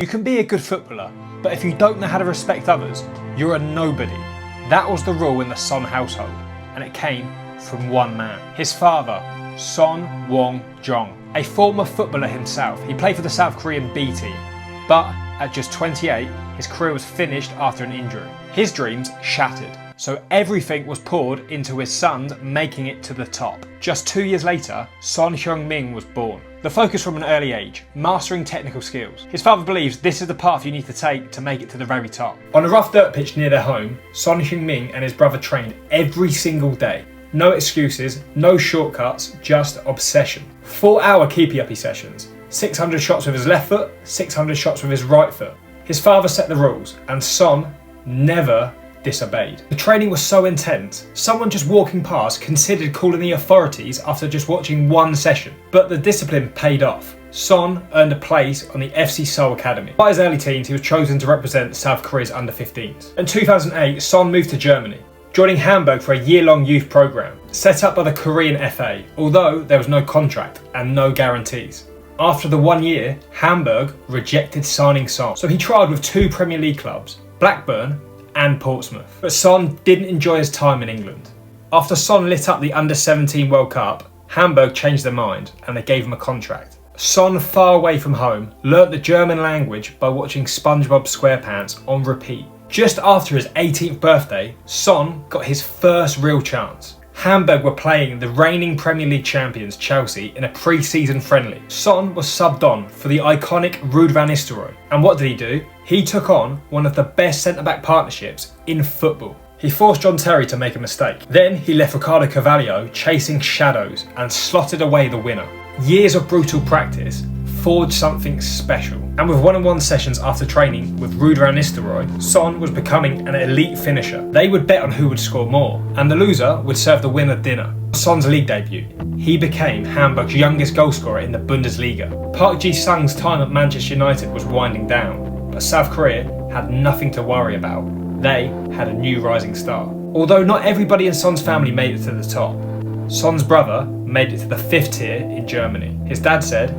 You can be a good footballer, but if you don't know how to respect others, you're a nobody. That was the rule in the Son household, and it came from one man. His father, Son-heung, a former footballer himself. He played for the South Korean B team, but at just 28, his career was finished after an injury. His dreams shattered, so everything was poured into his sons making it to the top. Just 2 years later, Son Heung-Min was born. The focus from an early age, mastering technical skills. His father believes this is the path you need to take to make it to the very top. On a rough dirt pitch near their home, Son Heung-Min and his brother trained every single day. No excuses, no shortcuts, just obsession. 4-hour keepy-uppy sessions, 600 shots with his left foot, 600 shots with his right foot. His father set the rules, and Son never disobeyed. The training was so intense, someone just walking past considered calling the authorities after just watching one session. But the discipline paid off. Son earned a place on the FC Seoul Academy. By his early teens, he was chosen to represent South Korea's under-15s. In 2008, Son moved to Germany, joining Hamburg for a year-long youth programme, set up by the Korean FA, although there was no contract and no guarantees. After the 1 year, Hamburg rejected signing Son, so he trialled with 2 Premier League clubs, Blackburn and Portsmouth. But Son didn't enjoy his time in England. After Son lit up the Under-17 World Cup, Hamburg changed their mind and they gave him a contract. Son, far away from home, learnt the German language by watching SpongeBob SquarePants on repeat. Just after his 18th birthday, Son got his first real chance. Hamburg were playing the reigning Premier League champions Chelsea in a pre-season friendly. Son was subbed on for the iconic Ruud van Nistelrooy. And what did he do? He took on one of the best centre-back partnerships in football. He forced John Terry to make a mistake. Then he left Ricardo Carvalho chasing shadows and slotted away the winner. Years of brutal practice forged something special. And with one-on-one sessions after training with Ruud van Nistelrooy, Son was becoming an elite finisher. They would bet on who would score more, and the loser would serve the winner dinner. Son's league debut, he became Hamburg's youngest goalscorer in the Bundesliga. Park Ji-sung's time at Manchester United was winding down, but South Korea had nothing to worry about. They had a new rising star. Although not everybody in Son's family made it to the top, Son's brother made it to the 5th tier in Germany. His dad said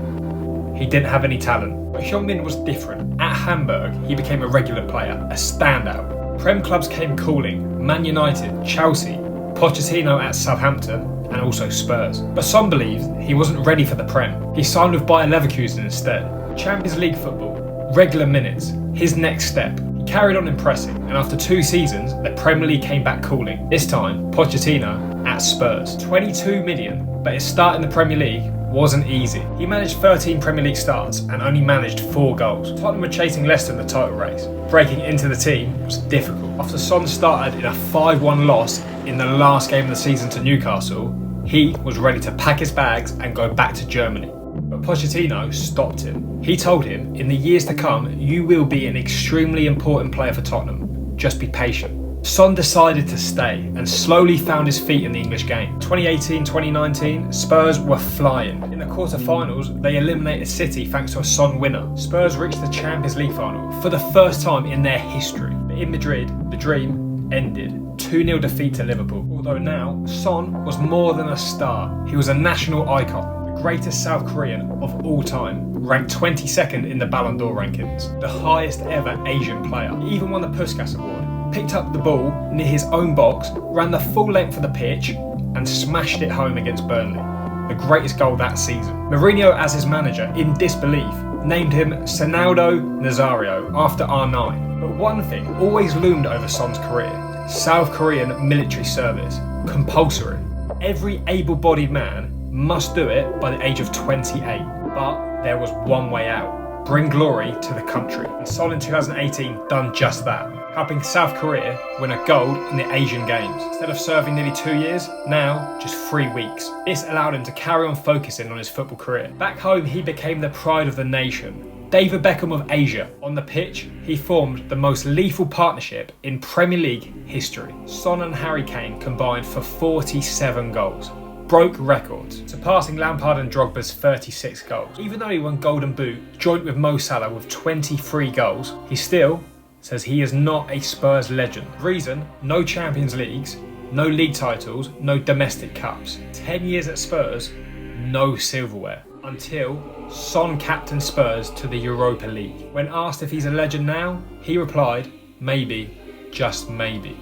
he didn't have any talent, but Heung-Min was different. At Hamburg, he became a regular player, a standout. Prem clubs came calling, Man United, Chelsea, Pochettino at Southampton, and also Spurs. But Son believed he wasn't ready for the Prem. He signed with Bayer Leverkusen instead. Champions League football, regular minutes, his next step. He carried on impressing, and after 2 seasons, the Premier League came back calling. This time, Pochettino at Spurs. 22 million, but his start in the Premier League wasn't easy. He managed 13 Premier League starts and only managed 4 goals. Tottenham were chasing Leicester in the title race. Breaking into the team was difficult. After Son started in a 5-1 loss in the last game of the season to Newcastle, he was ready to pack his bags and go back to Germany. But Pochettino stopped him. He told him, in the years to come, you will be an extremely important player for Tottenham. Just be patient. Son decided to stay and slowly found his feet in the English game. 2018-2019, Spurs were flying. In the quarter-finals, they eliminated City thanks to a Son winner. Spurs reached the Champions League final for the first time in their history. But in Madrid, the dream ended. 2-0 defeat to Liverpool. Although now, Son was more than a star. He was a national icon. The greatest South Korean of all time, ranked 22nd in the Ballon d'Or rankings. The highest ever Asian player. He even won the Puskas Award. Picked up the ball near his own box, ran the full length of the pitch and smashed it home against Burnley. The greatest goal that season. Mourinho, as his manager, in disbelief, named him Ronaldo Nazario after R9. But one thing always loomed over Son's career: South Korean military service. Compulsory. Every able-bodied man must do it by the age of 28. But there was one way out: bring glory to the country. And Son in 2018 done just that, helping South Korea win a gold in the Asian Games. Instead of serving nearly 2 years, now just 3 weeks. This allowed him to carry on focusing on his football career. Back home, he became the pride of the nation. David Beckham of Asia. On the pitch, he formed the most lethal partnership in Premier League history. Son and Harry Kane combined for 47 goals. Broke records, surpassing Lampard and Drogba's 36 goals. Even though he won Golden Boot joint with Mo Salah with 23 goals, he still says he is not a Spurs legend. Reason: no Champions Leagues, no league titles, no domestic cups. 10 years at Spurs, no silverware. until Son captained Spurs to the Europa League. When asked if he's a legend now, he replied, maybe, just maybe.